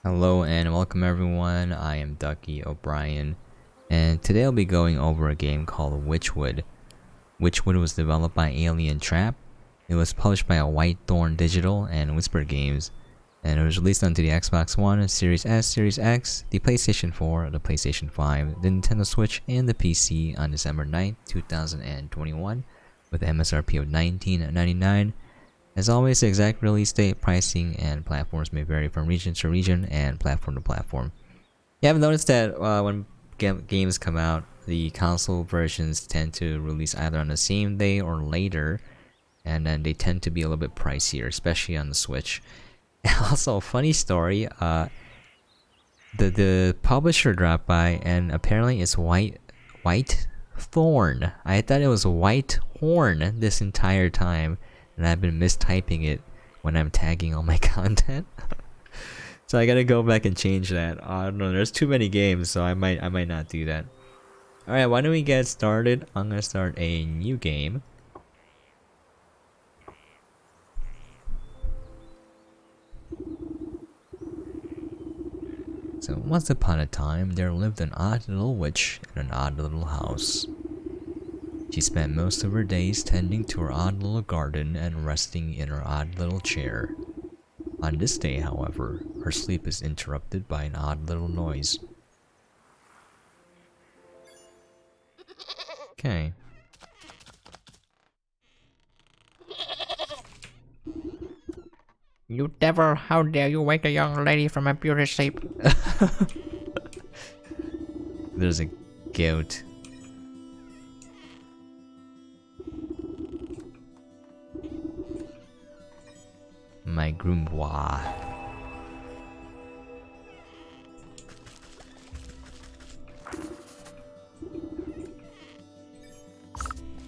Hello and welcome everyone, I am Ducky Obrien, and today I'll be going over a game called Wytchwood. Wytchwood was developed by Alientrap. It was published by Whitethorn Digital and WhisperGames, and it was released onto the Xbox One, Series S, Series X, the PlayStation 4, the PlayStation 5, the Nintendo Switch, and the PC on December 9th, 2021, with an MSRP of $19.99. As always, the exact release date, pricing, and platforms may vary from region to region and platform to platform. You have noticed that when games come out, the console versions tend to release either on the same day or later, and then they tend to be a little bit pricier, especially on the Switch. And also, funny story, the publisher dropped by, and apparently it's Whitethorn. I thought it was Whitethorn this entire time. And I've been mistyping it when I'm tagging all my content. So I gotta go back and change that. I don't know, there's too many games, so I might not do that. Alright, why don't we get started? I'm gonna start a new game. So once upon a time, there lived an odd little witch in an odd little house. She spent most of her days tending to her odd little garden and resting in her odd little chair. On this day, however, her sleep is interrupted by an odd little noise. Okay. You devil, how dare you wake a young lady from a beauty sleep? There's a goat. My grimoire.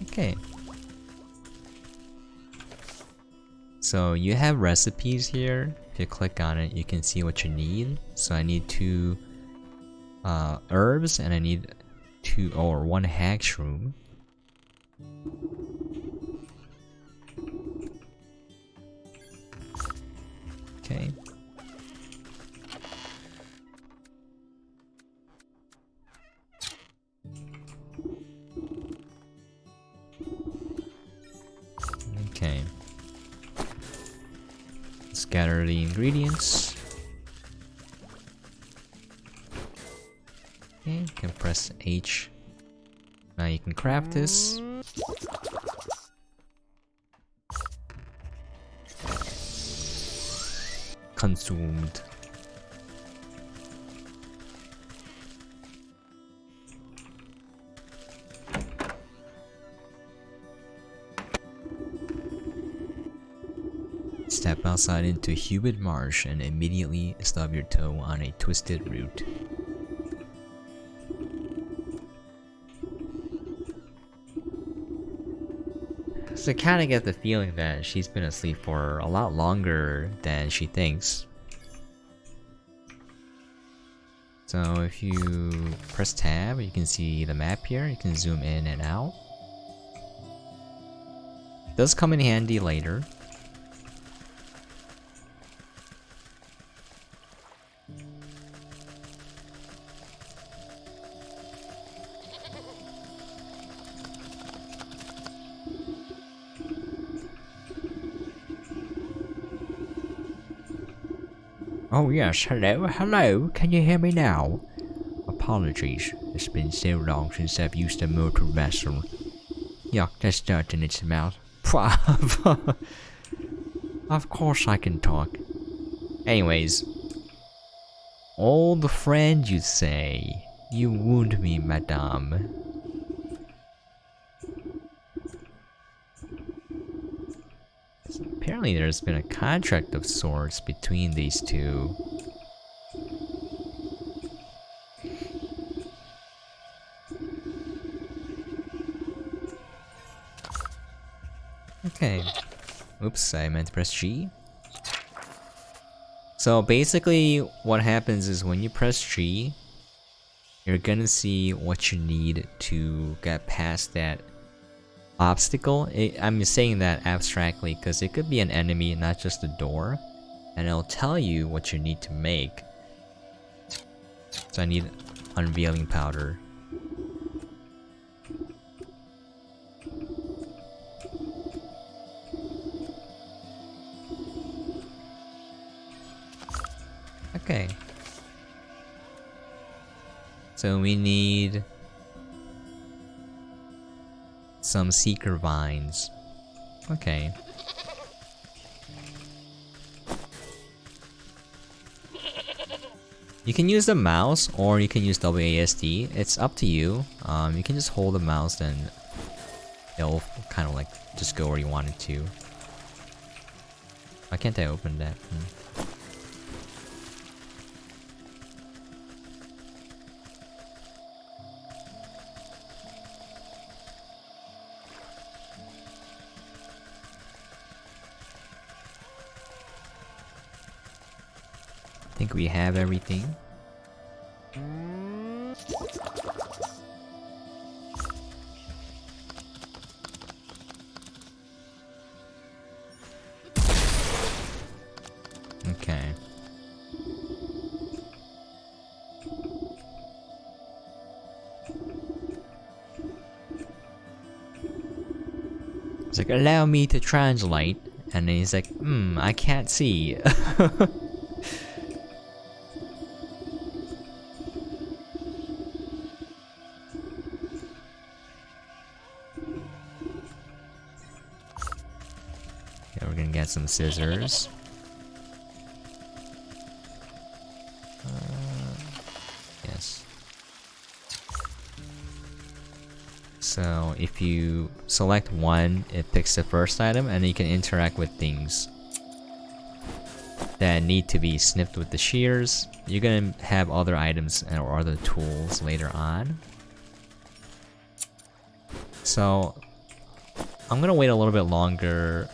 Okay. So you have recipes here. If you click on it, you can see what you need. So I need 2 herbs, and I need 1 hag shroom. Okay. Okay. Scatter the ingredients. Okay, you can press H. Now you can craft this. Consumed. Step outside into a humid marsh and immediately stub your toe on a twisted root. So I kinda get the feeling that she's been asleep for a lot longer than she thinks. So if you press tab, you can see the map here. You can zoom in and out. It does come in handy later. Oh yes, hello, can you hear me now? Apologies, it's been so long since I've used a motor vessel. Yuck, there's dirt in its mouth. Of course I can talk. Anyways. Old friend, you say? You wound me, madame. Apparently there's been a contract of sorts between these two. Okay. Oops, I meant to press G. So basically what happens is when you press G, you're gonna see what you need to get past that obstacle. I'm saying that abstractly because it could be an enemy, not just a door, and it'll tell you what you need to make. So I need unveiling powder. Okay. So we need some seeker vines. Okay. You can use the mouse or you can use WASD. It's up to you. You can just hold the mouse and it'll kind of like just go where you want it to. Why can't I open that? I think we have everything. Okay. It's like, allow me to translate. And then he's like, I can't see. Okay, we're gonna get some scissors. Yes. So if you select one, it picks the first item, and then you can interact with things that need to be snipped with the shears. You're gonna have other items or other tools later on. So I'm gonna wait a little bit longer.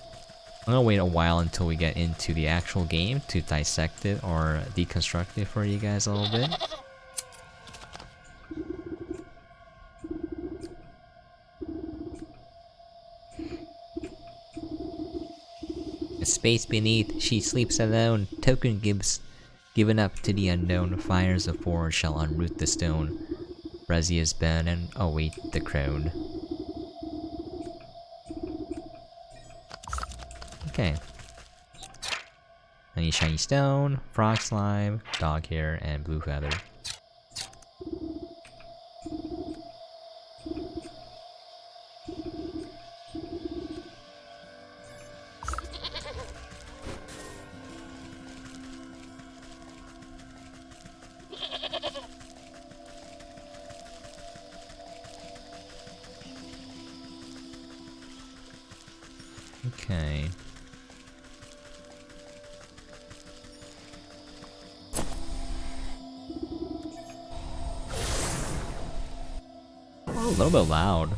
I'm gonna wait a while until we get into the actual game to dissect it or deconstruct it for you guys a little bit. The space beneath, she sleeps alone. Token given up to the unknown. Fires of forge shall unroot the stone. Brazia's been and await the crone. Okay. I need shiny stone, frog slime, dog hair, and blue feather. Okay. Oh, a little bit loud.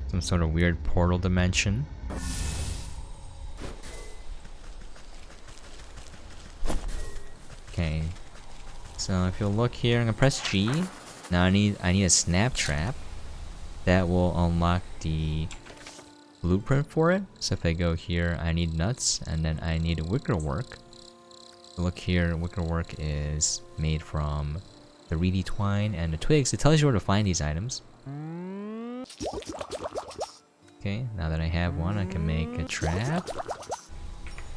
Some sort of weird portal dimension. Okay. So if you'll look here, I'm gonna press G. Now I need a snap trap that will unlock the blueprint for it. So if I go here, I need nuts, and then I need wickerwork. Look here, wickerwork is made from the reedy twine and the twigs. It tells you where to find these items. Okay, now that I have one, I can make a trap.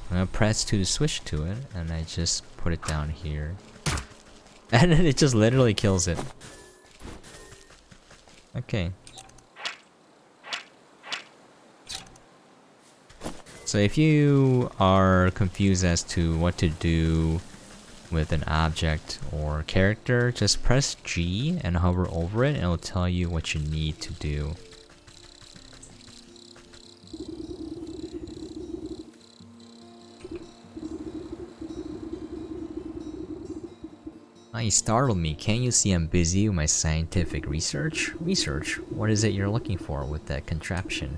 I'm gonna press to switch to it, and I just put it down here. And then it just literally kills it. Okay. So if you are confused as to what to do with an object or character, just press G and hover over it and it'll tell you what you need to do. You startled me. Can't you see I'm busy with my scientific research? Research? What is it you're looking for with that contraption?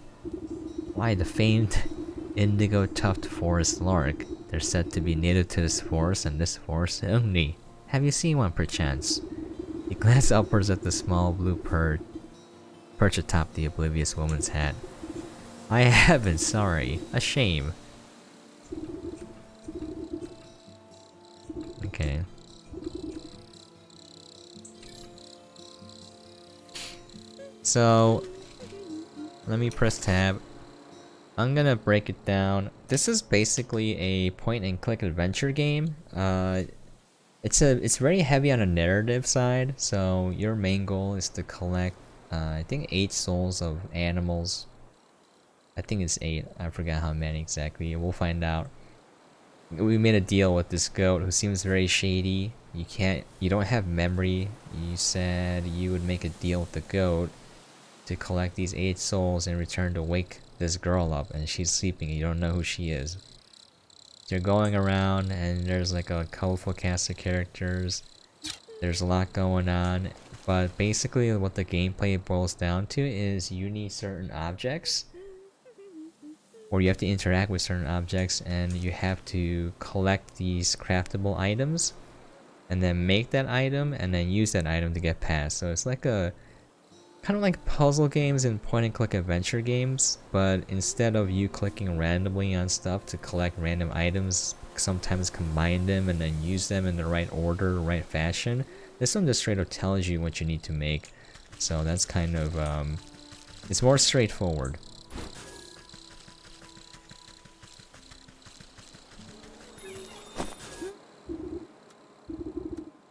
Why, the famed indigo tuft forest lark. They're said to be native to this forest and this forest only. Have you seen one perchance? He glanced upwards at the small blue perch atop the oblivious woman's hat. I haven't, sorry. A shame. Okay. So, let me press tab. I'm gonna break it down. This is basically a point-and-click adventure game. It's very heavy on the narrative side. So your main goal is to collect, I think 8 souls of animals. I think it's 8. I forgot how many exactly. We'll find out. We made a deal with this goat who seems very shady. You don't have memory. You said you would make a deal with the goat to collect these 8 souls and return to wake this girl up, and she's sleeping and you don't know who she is. You're going around and there's like a colorful cast of characters. There's a lot going on, but basically what the gameplay boils down to is you need certain objects, or you have to interact with certain objects, and you have to collect these craftable items and then make that item and then use that item to get past. So it's like a kind of like puzzle games and point and click adventure games, but instead of you clicking randomly on stuff to collect random items, sometimes combine them and then use them in the right order, right fashion, this one just straight up tells you what you need to make. So that's kind of it's more straightforward.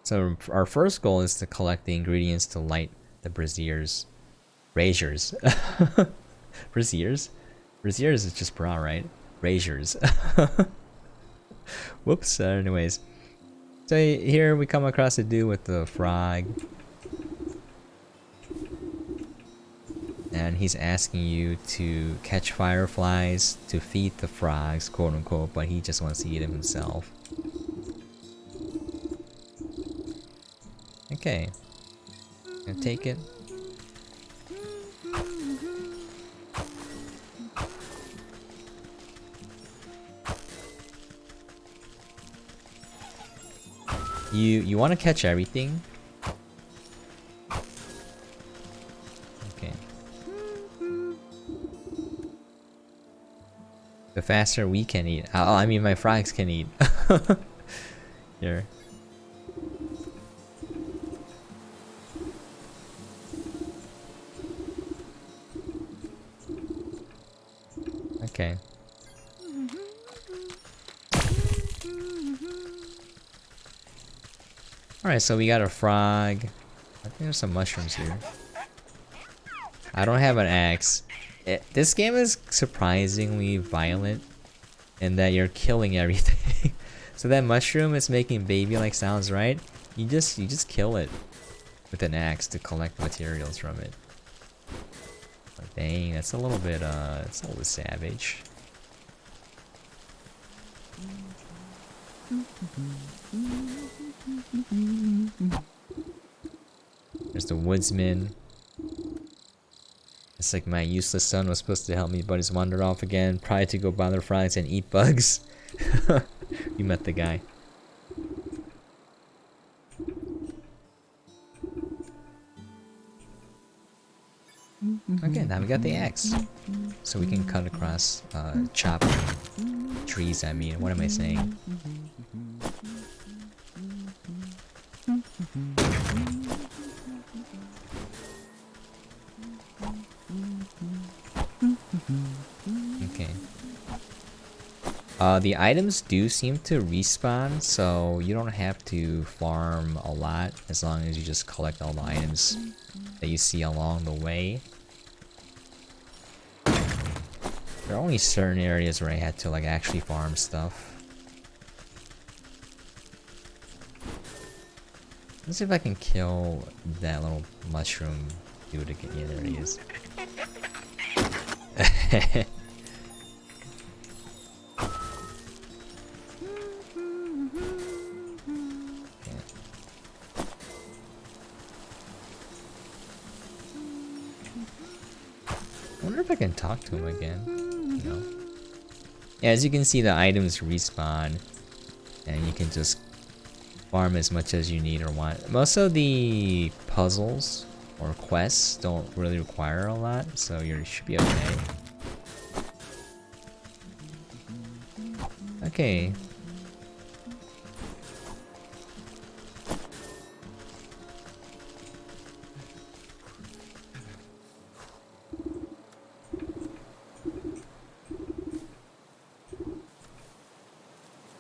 So our first goal is to collect the ingredients to light the braziers. Braziers. Braziers? Braziers is just bra, right? Braziers. Whoops. Anyways. So here we come across a dude with the frog. And he's asking you to catch fireflies to feed the frogs, quote unquote, but he just wants to eat them himself. Okay. Gonna take it. You want to catch everything. Okay. The faster we can eat. Oh, I mean my frogs can eat. Here. Okay. Alright, so we got a frog. I think there's some mushrooms here. I don't have an axe. This game is surprisingly violent in that you're killing everything. So that mushroom is making baby-like sounds, right? You just kill it with an axe to collect materials from it. But dang, that's a little bit it's a little savage. There's the woodsman. It's like my useless son was supposed to help me, but he's wandered off again, probably to go bother frogs and eat bugs. You met the guy. Okay, now we got the axe. So we can cut across, chop trees, I mean. What am I saying? Okay. The items do seem to respawn, so you don't have to farm a lot as long as you just collect all the items that you see along the way. There are only certain areas where I had to like actually farm stuff. Let's see if I can kill that little mushroom dude again. Yeah, there he is. I wonder if I can talk to him again. No. Yeah, as you can see, the items respawn, and you can just farm as much as you need or want. Most of the puzzles or quests don't really require a lot, so you should be okay. Okay.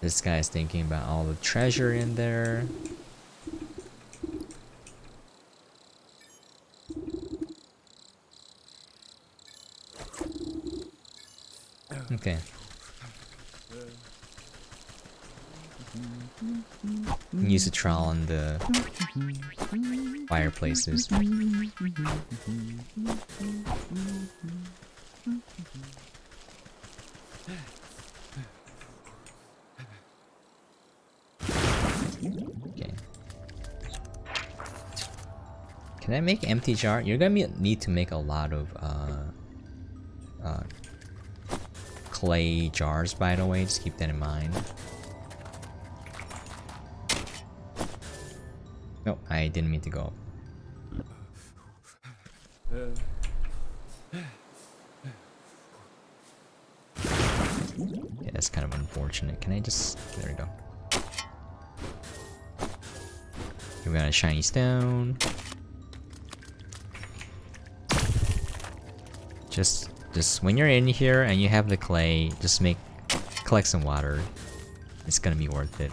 This guy's thinking about all the treasure in there. Okay. Use a trowel on the fireplaces. Okay. Can I make empty jar? You're gonna need to make a lot of clay jars, by the way. Just keep that in mind. No, I didn't mean to go up. Yeah, that's kind of unfortunate. Can I just... There we go. We got a shiny stone. Just when you're in here and you have the clay, just collect some water. It's gonna be worth it.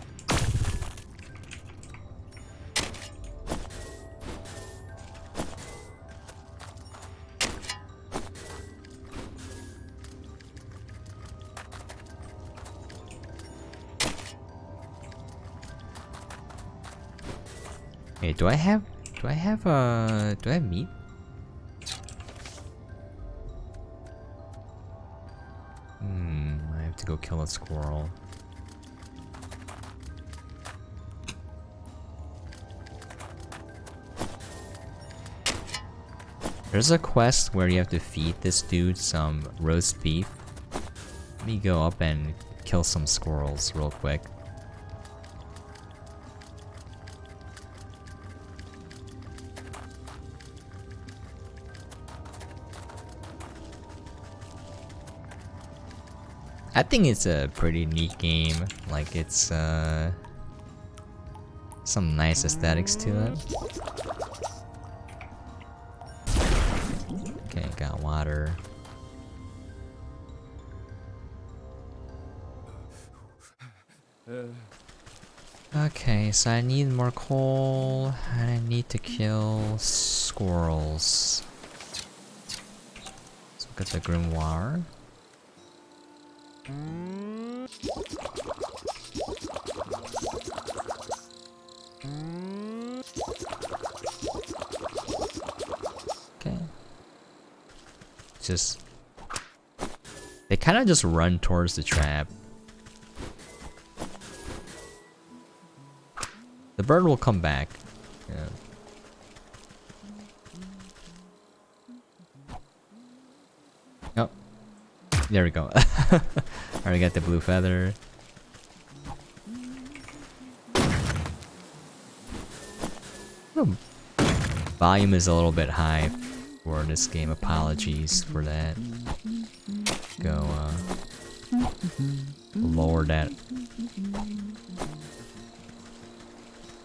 Hey, do I have meat? I have to go kill a squirrel. There's a quest where you have to feed this dude some roast beef. Let me go up and kill some squirrels real quick. I think it's a pretty neat game. Like, it's some nice aesthetics to it. Okay, got water. Okay, so I need more coal and I need to kill squirrels. Let's look at the grimoire. Okay. Just... They kind of just run towards the trap. The bird will come back. Yeah. Oh. There we go. Already got the blue feather. Oh. Volume is a little bit high for this game. Apologies for that. Go lower that.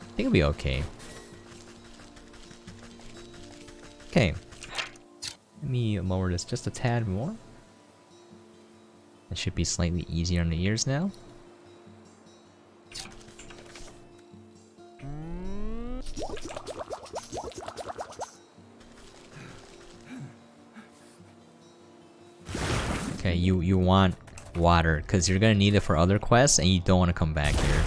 I think it'll be okay. Okay. Let me lower this just a tad more. It should be slightly easier on the ears now. Okay, you want water because you're gonna need it for other quests and you don't want to come back here.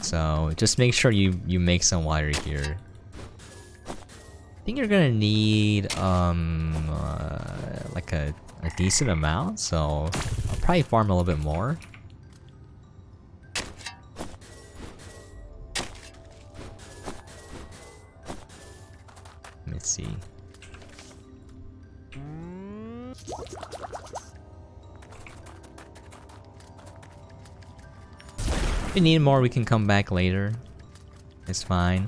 So just make sure you make some water here. I think you're gonna need like a decent amount, so I'll probably farm a little bit more. Let me see. If we need more, we can come back later. It's fine.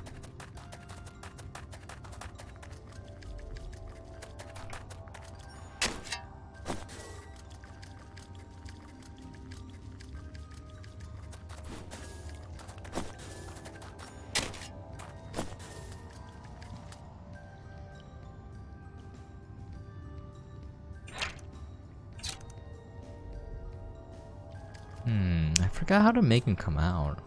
I forgot how to make him come out.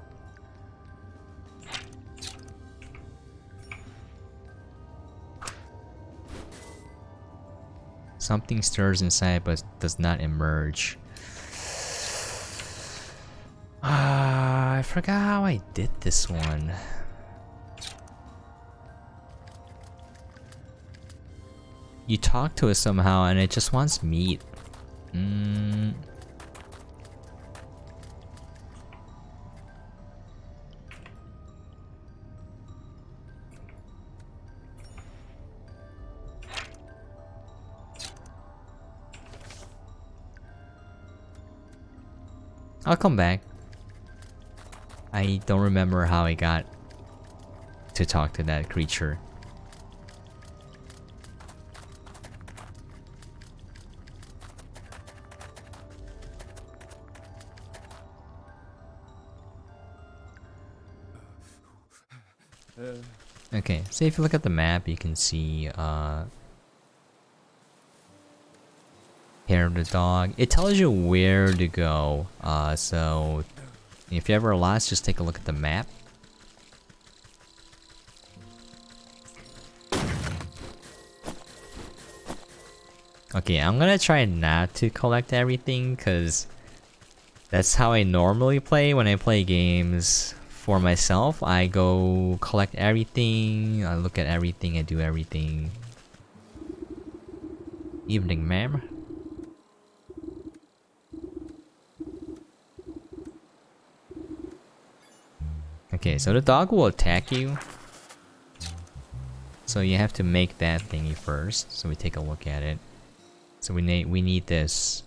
Something stirs inside but does not emerge. I forgot how I did this one. You talk to it somehow and it just wants meat. I'll come back. I don't remember how I got to talk to that creature. Okay, so if you look at the map, you can see hair of the dog. It tells you where to go. So if you're ever lost, just take a look at the map. Okay, I'm gonna try not to collect everything, because that's how I normally play when I play games for myself. I go collect everything, I look at everything, I do everything. Evening, ma'am. Okay, so the dog will attack you. So you have to make that thingy first. So we take a look at it. So we need this.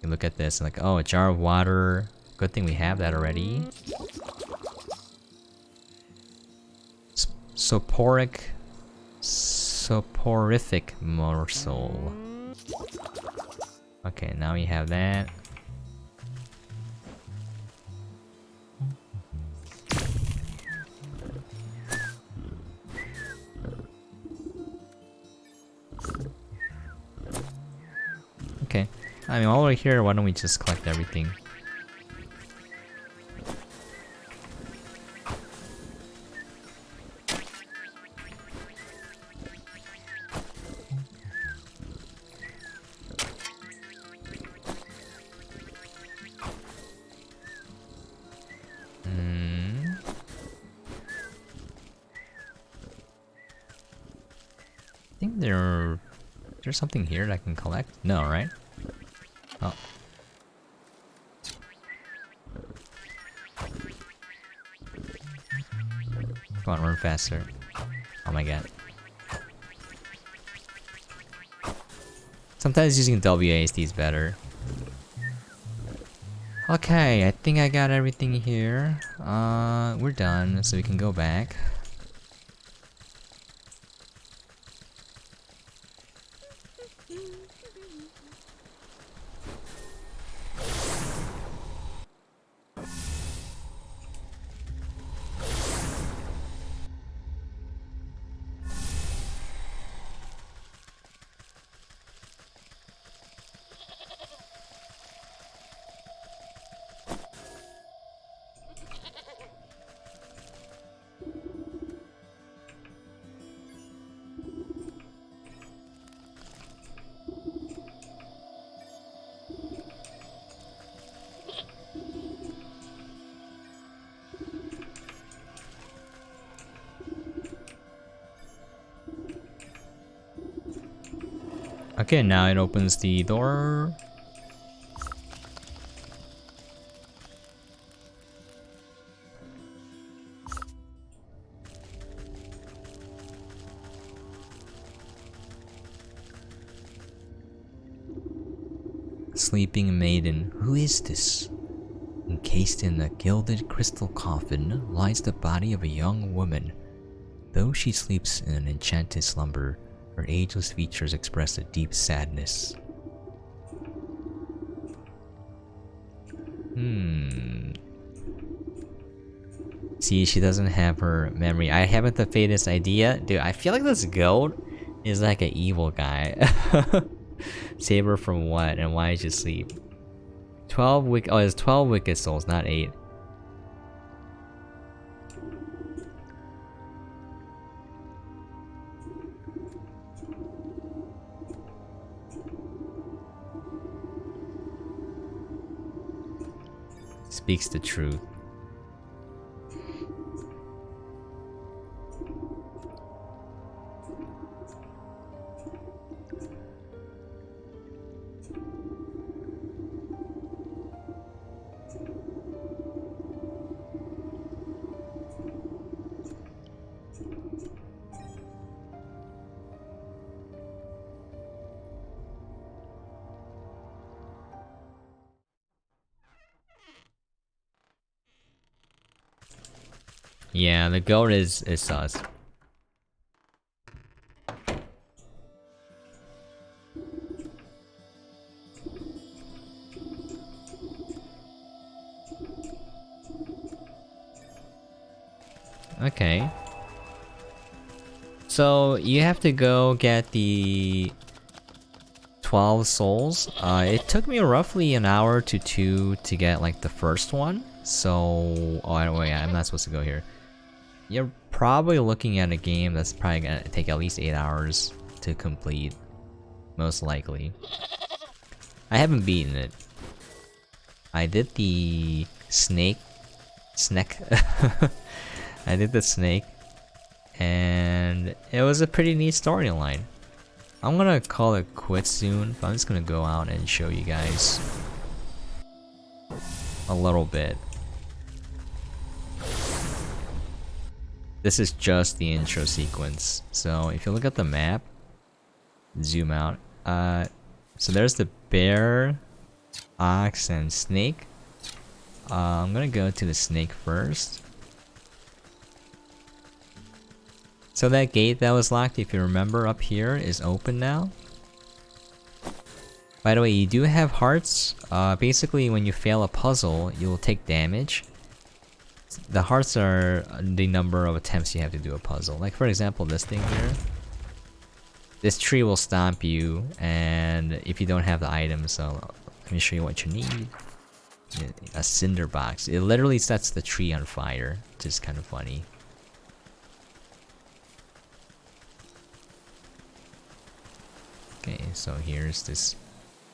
You look at this, like, oh, a jar of water. Good thing we have that already. Soporific morsel. Okay, now we have that. Okay, I mean, while we're here, why don't we just collect everything? I think there's something here that I can collect? No, right? Oh. Come on, run faster. Oh my god. Sometimes using WASD is better. Okay, I think I got everything here. We're done, so we can go back. Okay, now it opens the door. Sleeping maiden, who is this? Encased in a gilded crystal coffin lies the body of a young woman. Though she sleeps in an enchanted slumber, her ageless features express a deep sadness. See, she doesn't have her memory. I haven't the faintest idea. Dude, I feel like this goat is like an evil guy. Save her from what and why did she sleep? 12 wicked. Oh, it's 12 wicked souls, not 8. Speaks the truth. Yeah, the goat is sus. Okay. So you have to go get the 12 souls. It took me roughly an hour to 2 to get like the first one. So, oh wait, I'm not supposed to go here. You're probably looking at a game that's probably gonna take at least 8 hours to complete, most likely. I haven't beaten it. I did the snake. I did the snake, and it was a pretty neat storyline. I'm gonna call it quits soon, but I'm just gonna go out and show you guys a little bit. This is just the intro sequence. So if you look at the map, zoom out. So there's the bear, ox, and snake. I'm gonna go to the snake first. So that gate that was locked, if you remember up here, is open now. By the way, you do have hearts. Basically, when you fail a puzzle, you will take damage. The hearts are the number of attempts you have to do a puzzle. Like for example, this thing here. This tree will stomp you, and if you don't have the items, so let me show you what you need. A cinder box. It literally sets the tree on fire, which is kind of funny. Okay, so here's this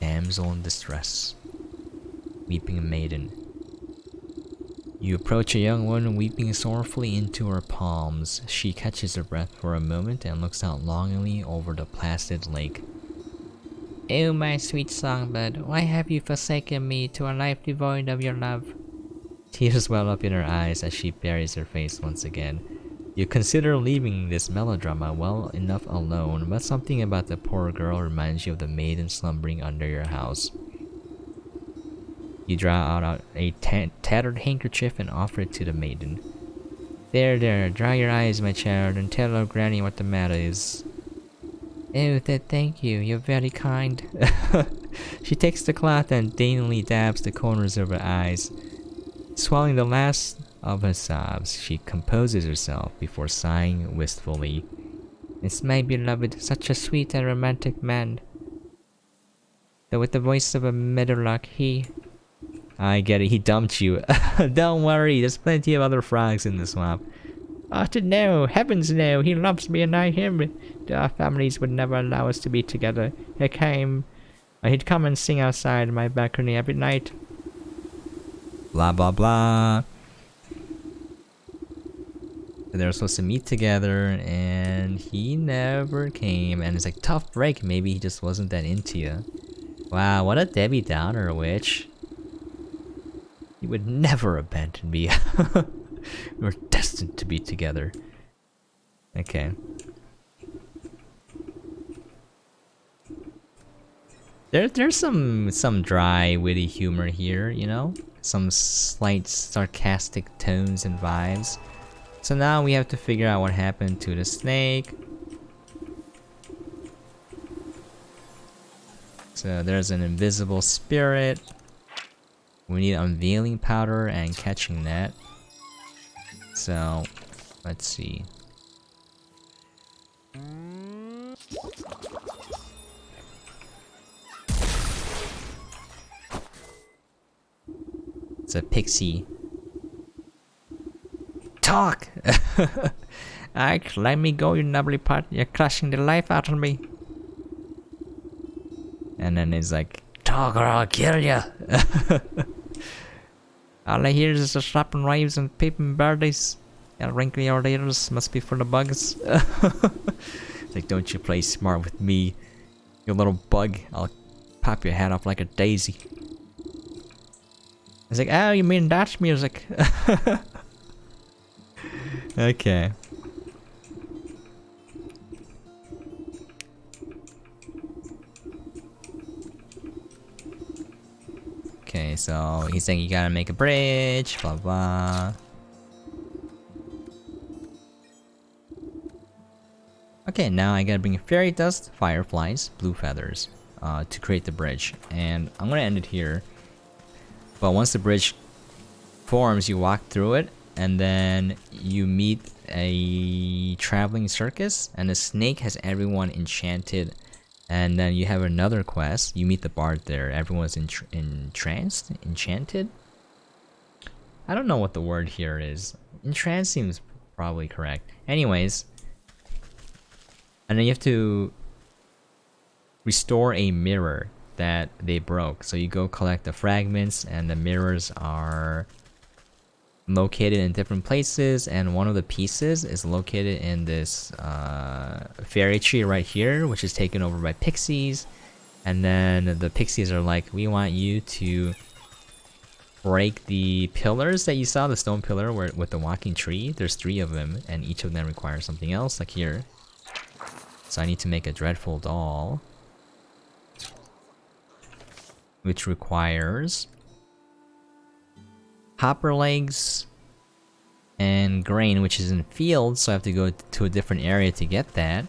damsel in distress, weeping maiden. You approach a young woman weeping sorrowfully into her palms. She catches her breath for a moment and looks out longingly over the placid lake. Oh, my sweet songbird, why have you forsaken me to a life devoid of your love? Tears well up in her eyes as she buries her face once again. You consider leaving this melodrama well enough alone, but something about the poor girl reminds you of the maiden slumbering under your house. You draw out a tattered handkerchief and offer it to the maiden. There, dry your eyes, my child, and tell old granny what the matter is. Oh, thank you, you're very kind. She takes the cloth and daintily dabs the corners of her eyes. Swallowing the last of her sobs, she composes herself before sighing wistfully. It's my beloved, such a sweet and romantic man. Though with the voice of a meadowlark, I get it, he dumped you. Don't worry, there's plenty of other frogs in the swamp. Oh, no, heavens no, he loves me and I him. Our families would never allow us to be together. He'd come and sing outside my balcony every night. Blah blah blah. They were supposed to meet together and he never came, and it's like, tough break, maybe he just wasn't that into you. Wow, what a Debbie Downer, witch. You would never abandon me. We're destined to be together. Okay. There's some dry, witty humor here, you know? Some slight sarcastic tones and vibes. So now we have to figure out what happened to the snake. So there's an invisible spirit. We need unveiling powder and catching net. So, let's see. It's a pixie. Talk! Ike, let me go, you nubbly pot. You're crushing the life out of me. And then it's like, talk or I'll kill ya! All I hear is the slapping waves and peeping birdies. Your wrinkly old ears must be full of bugs. It's like, don't you play smart with me, you little bug. I'll pop your head off like a daisy. It's like, oh, you mean that's music? Okay. Okay, so he's saying you gotta make a bridge, blah blah. Okay, now I gotta bring fairy dust, fireflies, blue feathers, to create the bridge. And I'm gonna end it here. But once the bridge forms, you walk through it, and then you meet a traveling circus, and the snake has everyone enchanted. And then you have another quest. You meet the bard there. Everyone's entranced, enchanted. I don't know what the word here is. Entranced seems probably correct. Anyways, and then you have to restore a mirror that they broke. So you go collect the fragments, and the mirrors are located in different places, and one of the pieces is located in this fairy tree right here, which is taken over by pixies. And then the pixies are like, we want you to break the pillars that you saw, the stone pillar with the walking tree. There's 3 of them, and each of them requires something else, like here. So I need to make a dreadful doll, which requires hopper legs and grain, which is in fields, so I have to go to a different area to get that.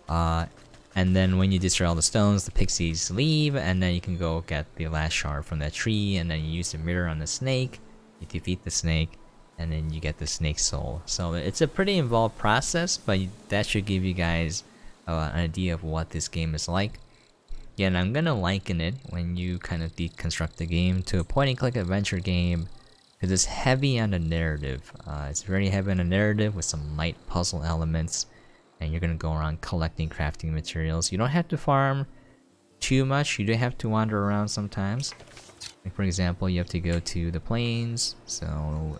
And then when you destroy all the stones, the pixies leave, and then you can go get the last shard from that tree, and then you use the mirror on the snake, you defeat the snake, and then you get the snake soul. So it's a pretty involved process, but that should give you guys an idea of what this game is like. Yeah, and I'm gonna liken it, when you kind of deconstruct the game, to a point-and-click adventure game, because it's heavy on the narrative. It's very heavy on the narrative with some light puzzle elements, and you're gonna go around collecting crafting materials. You don't have to farm too much, you do have to wander around sometimes. Like for example, you have to go to the plains, so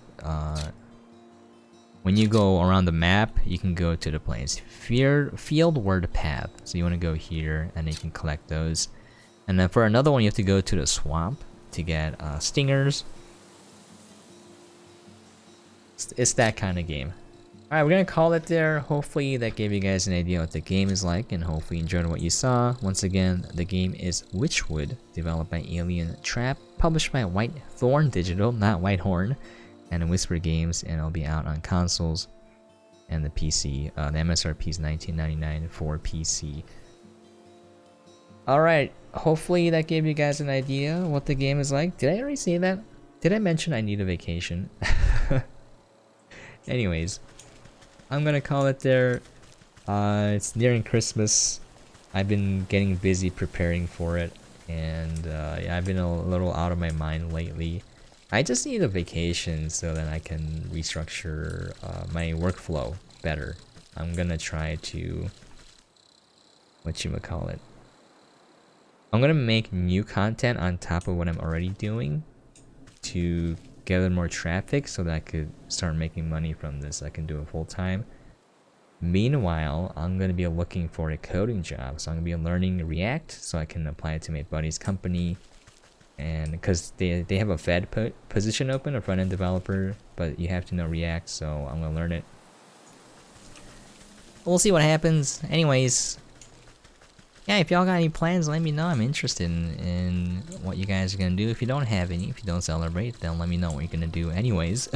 when you go around the map, you can go to the plains. Field word path. So you want to go here, and then you can collect those. And then for another one, you have to go to the swamp to get stingers. It's that kind of game. Alright, we're gonna call it there. Hopefully that gave you guys an idea what the game is like, and hopefully you enjoyed what you saw. Once again, the game is Wytchwood, developed by Alientrap, published by Whitethorn Digital, not Whitehorn, and WhisperGames, and it'll be out on consoles and the PC. The MSRP is $19.99 for PC. Alright, hopefully that gave you guys an idea what the game is like. Did I already say that? Did I mention I need a vacation? Anyways, I'm gonna call it there. It's nearing Christmas. I've been getting busy preparing for it, and yeah, I've been a little out of my mind lately. I just need a vacation so that I can restructure my workflow better. I'm gonna try to, whatchamacallit, I'm gonna make new content on top of what I'm already doing to gather more traffic so that I could start making money from this. I can do it full time. Meanwhile, I'm gonna be looking for a coding job, so I'm gonna be learning React so I can apply it to my buddy's company. And because they have a Fed position open, a front-end developer, but you have to know React, so I'm gonna learn it. We'll see what happens. Anyways, yeah, if y'all got any plans, let me know. I'm interested in what you guys are gonna do. If you don't have any, if you don't celebrate, then let me know what you're gonna do anyways.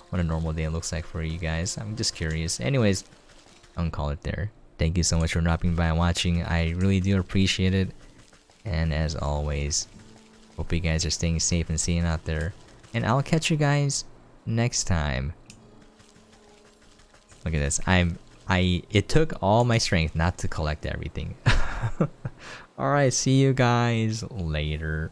What a normal day looks like for you guys. I'm just curious. Anyways, I'm gonna call it there. Thank you so much for dropping by and watching. I really do appreciate it. And as always, hope you guys are staying safe and seeing out there. And I'll catch you guys next time. Look at this. It took all my strength not to collect everything. Alright, see you guys later.